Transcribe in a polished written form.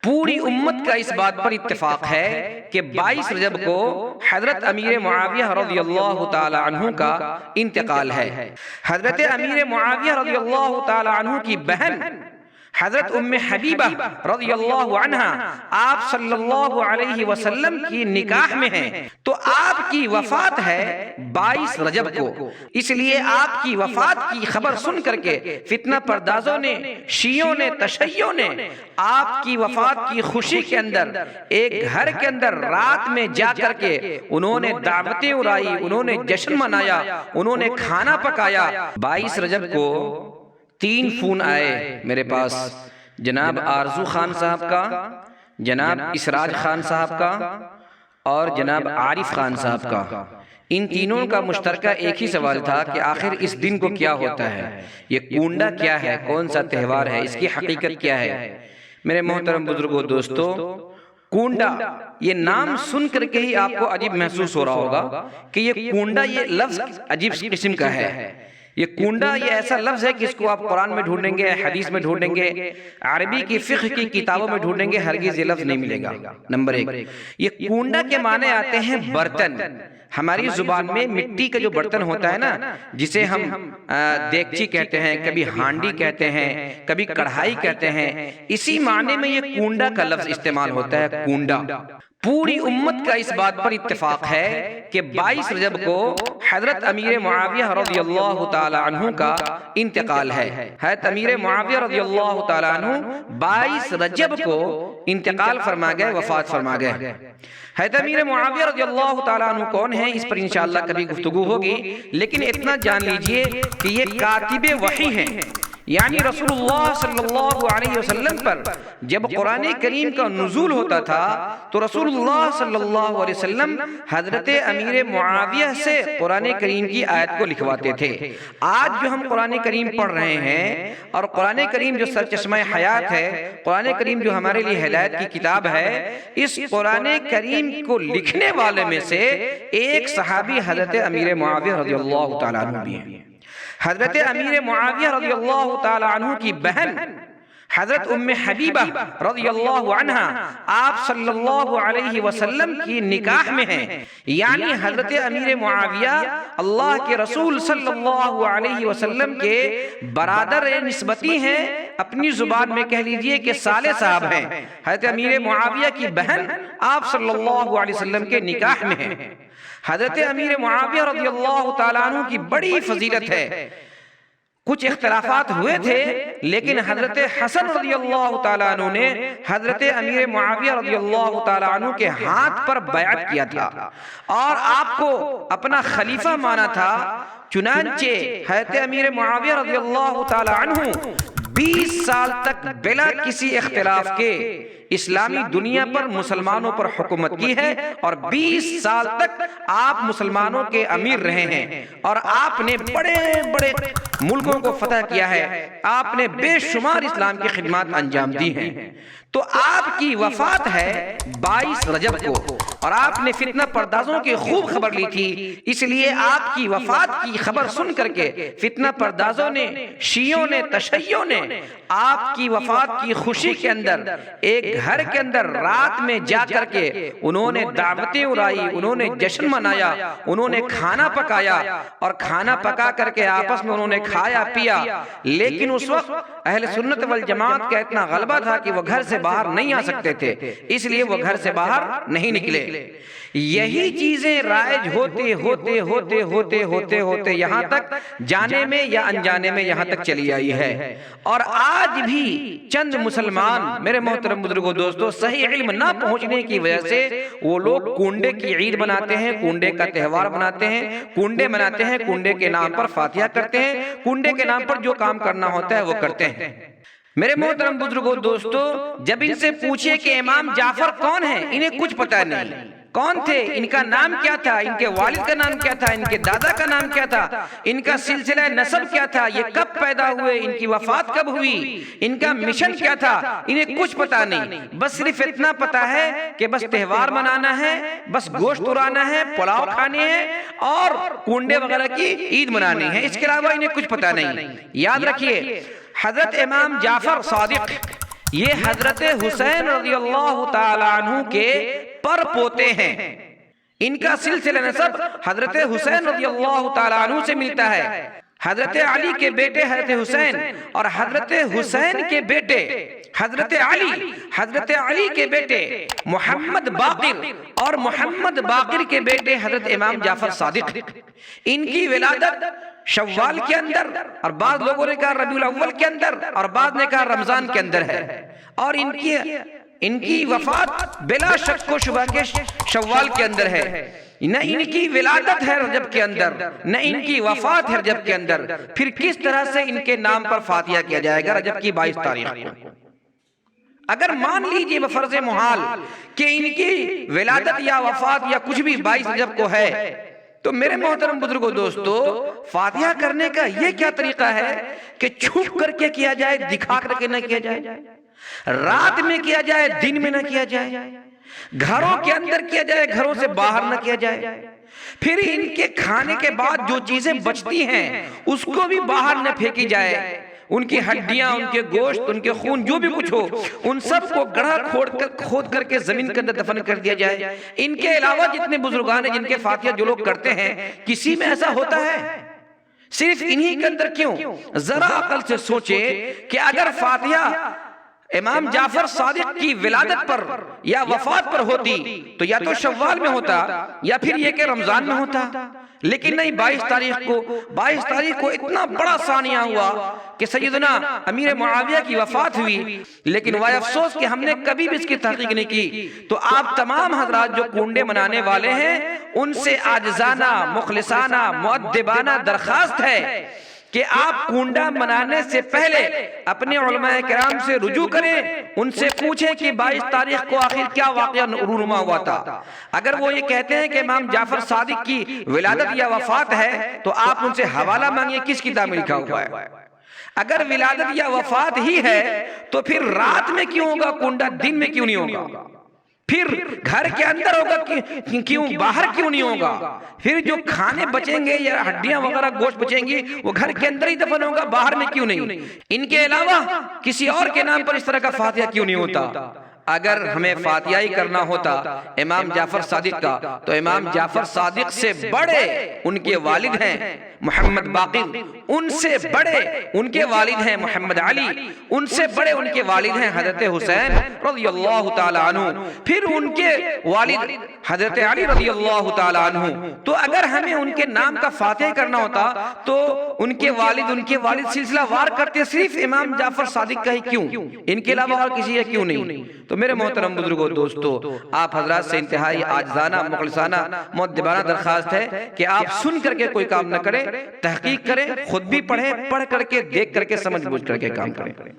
پوری امت کا اس بات پر اتفاق ہے کہ 22 رجب کو حضرت امیر معاویہ رضی اللہ تعالی عنہ کا انتقال ہے۔ حضرت امیر معاویہ رضی اللہ تعالی عنہ کی بہن حضرت ام حبیبہ رضی اللہ عنہ آپ صلی اللہ علیہ وسلم کی نکاح میں ہیں، تو آپ کی وفات ہے 22 رجب کو، اس لیے آپ کی وفات کی خبر سن کر کے فتنہ پردازوں نے، شیعوں نے، تشیعوں نے آپ کی وفات کی خوشی کے اندر ایک گھر کے اندر رات میں جا کر کے انہوں نے دعوتیں اڑائی، انہوں نے جشن منایا، انہوں نے کھانا پکایا۔ 22 رجب کو 3 فون آئے میرے پاس، جناب آرزو خان صاحب کا، جناب اسراج خان صاحب کا اور جناب عارف خان صاحب کا۔ ان تینوں کا مشترکہ ایک ہی سوال تھا کہ آخر اس دن کو کیا ہوتا ہے، یہ کنڈا کیا ہے، کون سا تہوار ہے، اس کی حقیقت کیا ہے۔ میرے محترم بزرگوں، دوستو، کنڈا یہ نام سن کر کے ہی آپ کو عجیب محسوس ہو رہا ہوگا کہ یہ کنڈا، یہ لفظ عجیب قسم کا ہے۔ یہ کنڈا یہ ایسا لفظ ہے کہ اس کو آپ قرآن میں ڈھونڈیں گے، حدیث میں ڈھونڈیں گے، عربی کی فقہ کی کتابوں میں ڈھونڈیں گے، ہرگز یہ لفظ نہیں ملے گا۔ نمبر 1، یہ کنڈا کے معنی آتے ہیں برتن۔ ہماری زبان میں مٹی کا جو برتن ہوتا ہے نا، جسے ہم دیگچی کہتے ہیں، کبھی ہانڈی کہتے ہیں، کبھی کڑھائی کہتے ہیں، اسی معنی میں یہ کنڈا کا لفظ استعمال ہوتا ہے، کنڈا۔ پوری امت کا اس بات پر اتفاق ہے کہ 22 رجب کو حضرت امیر معاویہ رضی اللہ تعالی عنہ کا انتقال ہے۔ حضرت امیر معاویہ رضی اللہ تعالی عنہ 22 رجب کو انتقال فرما گئے، وفات فرما گئے۔ حضرت امیر معاویہ رضی اللہ تعالی عنہ کون ہیں، اس پر انشاءاللہ کبھی گفتگو ہوگی، لیکن اتنا جان لیجئے کہ یہ کاتب وحی ہیں، یعنی رسول اللہ صلی اللہ علیہ وسلم پر جب قرآن کریم کا نزول ہوتا تھا تو رسول اللہ صلی اللہ علیہ وسلم حضرت امیر معاویہ سے قرآن کریم کی آیت کو لکھواتے تھے۔ آج جو ہم قرآن کریم پڑھ رہے ہیں، اور قرآن کریم جو سرچشمہ حیات ہے، قرآن کریم جو ہمارے لیے ہدایت کی کتاب ہے، اس قرآن کریم کو لکھنے والے میں سے ایک صحابی حضرت امیر معاویہ رضی اللہ تعالیٰ عنہ بھی ہیں۔ حضرت امیر معاویہ رضی اللہ تعالی عنہ کی بہن حضرت ام حبیبہ رضی اللہ عنہ آپ صلی اللہ علیہ وسلم کی نکاح میں ہیں، یعنی حضرت امیر معاویہ اللہ کے رسول صلی اللہ علیہ وسلم کے برادر نسبتی ہیں، اپنی زبان میں کہہ لیجئے کہ سالے صاحب ہیں۔ حضرت امیر معاویہ کی بہن آپ صلی اللہ علیہ وسلم کے نکاح میں ہیں۔ حضرت امیر معاویہ رضی اللہ تعالیٰ عنہ کی بڑی فضیلت ہے۔ کچھ اختلافات ہوئے تھے، لیکن حضرت حسن رضی اللہ تعالیٰ عنہ نے حضرت امیر معاویہ رضی اللہ تعالیٰ عنہ کے ہاتھ پر بیعت کیا تھا اور آپ کو اپنا خلیفہ مانا تھا۔ چنانچہ حضرت امیر معاویہ رضی اللہ تعالیٰ عنہ 20 سال تک بلا کسی اختلاف کے اسلامی دنیا پر مسلمانوں پر حکومت کی ہے، اور 20 سال تک آپ مسلمانوں کے امیر رہے ہیں، اور آپ نے بڑے بڑے ملکوں کو فتح کیا ہے، آپ نے بے شمار اسلام کی خدمات انجام دی ہیں۔ تو آپ کی وفات ہے 22 رجب کو، اور آپ نے فتنہ پردازوں کی خوب خبر لی تھی، اس لیے آپ کی وفات کی خبر سن کر کے فتنہ پردازوں نے، شیعوں نے، تشیعوں نے آپ کی وفات کی خوشی کے اندر ایک گھر کے اندر رات میں جا کر کے انہوں نے دعوتیں اڑائی، انہوں نے جشن منایا، انہوں نے کھانا پکایا، اور کھانا پکا کر کے آپس میں انہوں نے کھایا پیا۔ لیکن اس وقت اہل سنت والجماعت کا اتنا غلبہ تھا کہ وہ گھر سے باہر نہیں آ سکتے تھے، اس لیے وہ گھر سے باہر نہیں نکلے۔ یہی چیزیں رائج ہوتے ہوتے ہوتے ہوتے ہوتے ہوتے یہاں تک جانے میں یا انجانے میں یہاں تک چلی آئی ہے، اور آج بھی چند مسلمان میرے محترم بزرگوں، دوستو، صحیح علم نہ پہنچنے کی وجہ سے وہ لوگ کنڈے کی عید بناتے ہیں، کنڈے کا تہوار بناتے ہیں، کنڈے مناتے ہیں، کنڈے کے نام پر فاتحہ کرتے ہیں، کنڈے کے نام پر جو کام کرنا ہوتا ہے وہ کرتے ہیں۔ میرے محترم بزرگوں، دوستو، جب ان سے پوچھئے کہ امام جعفر کون ہیں، انہیں کچھ پتہ نہیں۔ کون تھے، ان کا نام کیا تھا، ان کے والد کا نام کیا تھا، ان کے دادا کا نام کیا تھا، ان کا سلسلہ نسب کیا تھا، یہ کب پیدا ہوئے، ان کی وفات کب ہوئی، ان کا مشن کیا تھا، انہیں کچھ پتا نہیں۔ بس صرف اتنا پتا ہے کہ بس تہوار منانا ہے، بس گوشت اڑانا ہے، پلاؤ کھانے ہیں، اور کنڈے وغیرہ کی عید منانی ہے، اس کے علاوہ انہیں کچھ پتا نہیں۔ یاد رکھیے، حضرت امام جعفر صادق یہ حضرت حسین رضی اللہ تعالیٰ عنہ کے پر پوتے ہیں، ان کا سلسلہ نسب حضرت حسین رضی اللہ تعالیٰ عنہ سے ملتا ہے۔ حضرت علی کے بیٹے حضرت حسین اور حضرت حسین کے بیٹے حضرت علی کے بیٹے محمد باقر اور محمد باقر کے بیٹے حضرت امام جعفر صادق، ان کی ولادت شوال کے اندر، اور بعض لوگوں نے کہا ربیع الاول کے اندر، اور بعض نے کہا رمضان کے اندر ہے، اور ان کی وفات بلا شک و شبہ کے شوال کے اندر ہے۔ نہ ان کی ولادت ہے رجب کے اندر، نہ ان کی وفات ہے رجب کے اندر، پھر کس طرح سے ان کے نام پر فاتحہ کیا جائے گا رجب کی 22 تاریخ کو؟ اگر مان لیجئے بفرض محال کہ ان کی ولادت یا وفات یا کچھ بھی 22 رجب کو ہے، تو میرے محترم بزرگوں دوستو، فاتحہ کرنے کا یہ کیا طریقہ ہے کہ چھپ کر کے کیا جائے، دکھا کر کے نہ کیا جائے، رات میں کیا جائے، دن میں نہ کیا جائے، گھروں کے اندر کیا جائے، گھروں سے باہر نہ کیا جائے، پھر ان کے کھانے کے بعد جو چیزیں بچتی ہیں اس کو بھی باہر نہ پھینکی جائے، ان کی ہڈیاں، ان کے گوشت، ان کے خون، جو بھی کچھ ہو، ان سب کو گڑھا کھود کر کے زمین کے اندر دفن کر دیا جائے۔ ان کے علاوہ جتنے بزرگان ہیں جن کے فاتحہ جو لوگ کرتے ہیں، کسی میں ایسا ہوتا ہے؟ صرف انہی کے اندر کیوں؟ ذرا عقل سے سوچے کہ اگر فاتحہ امام جعفر صادق کی ولادت پر یا وفات پر ہوتی تو یا تو شوال میں ہوتا یا پھر یہ کہ رمضان میں ہوتا، لیکن نہیں، 22 تاریخ کو اتنا بڑا ثانیہ ہوا کہ سیدنا امیر معاویہ کی وفات ہوئی، لیکن وہ افسوس کہ ہم نے کبھی بھی اس کی تحقیق نہیں کی۔ تو آپ تمام حضرات جو کنڈے منانے والے ہیں، ان سے عاجزانہ، مخلصانہ، مؤدبانہ درخواست ہے کہ آپ کنڈا منانے سے پہلے اپنے علماء کرام سے رجوع کریں، ان سے پوچھیں کہ 22 تاریخ کو آخر کیا واقعہ رونما ہوا تھا۔ اگر وہ یہ کہتے ہیں کہ امام جعفر صادق کی ولادت یا وفات ہے تو آپ ان سے حوالہ مانگیں کس کتاب میں لکھا ہوا ہے۔ اگر ولادت یا وفات ہی ہے تو پھر رات میں کیوں ہوگا کنڈا، دن میں کیوں نہیں ہوگا؟ پھر گھر کے اندر ہوگا کیوں، باہر کیوں نہیں ہوگا؟ پھر جو کھانے بچیں گے یا ہڈیاں وغیرہ گوشت بچیں گی وہ گھر کے اندر ہی دفن ہوگا، باہر میں کیوں نہیں؟ ان کے علاوہ کسی اور کے نام پر اس طرح کا فاتحہ کیوں نہیں ہوتا؟ اگر ہمیں فاتحہ ہی کرنا ہوتا امام جعفر صادق کا تو امام جعفر صادق سے بڑے ان کے والد ہیں محمد باقر، ان سے بڑے ان کے والد ہیں محمد علی، ان سے بڑے ان کے والد ہیں حضرت حسین رضی اللہ تعالی عنہ، پھر ان کے والد حضرت علی رضی اللہ تعالی عنہ۔ تو اگر ہمیں ان کے نام کا فاتحہ کرنا ہوتا تو ان کے والد سلسلہ وار کرتے صرف امام جعفر صادق کا ہی کیوں، ان کے علاوہ اور کسی کا کیوں نہیں؟ تو میرے محترم بزرگوں دوستو، آپ حضرات سے انتہائی عاجزانہ، مخلصانہ، مؤدبانہ درخواست ہے کہ آپ سن کر کے کوئی کام نہ کریں، تحقیق کریں، خود بھی پڑھیں، پڑھ کر کے، دیکھ کر کے، سمجھ بوجھ کر کے کام کریں۔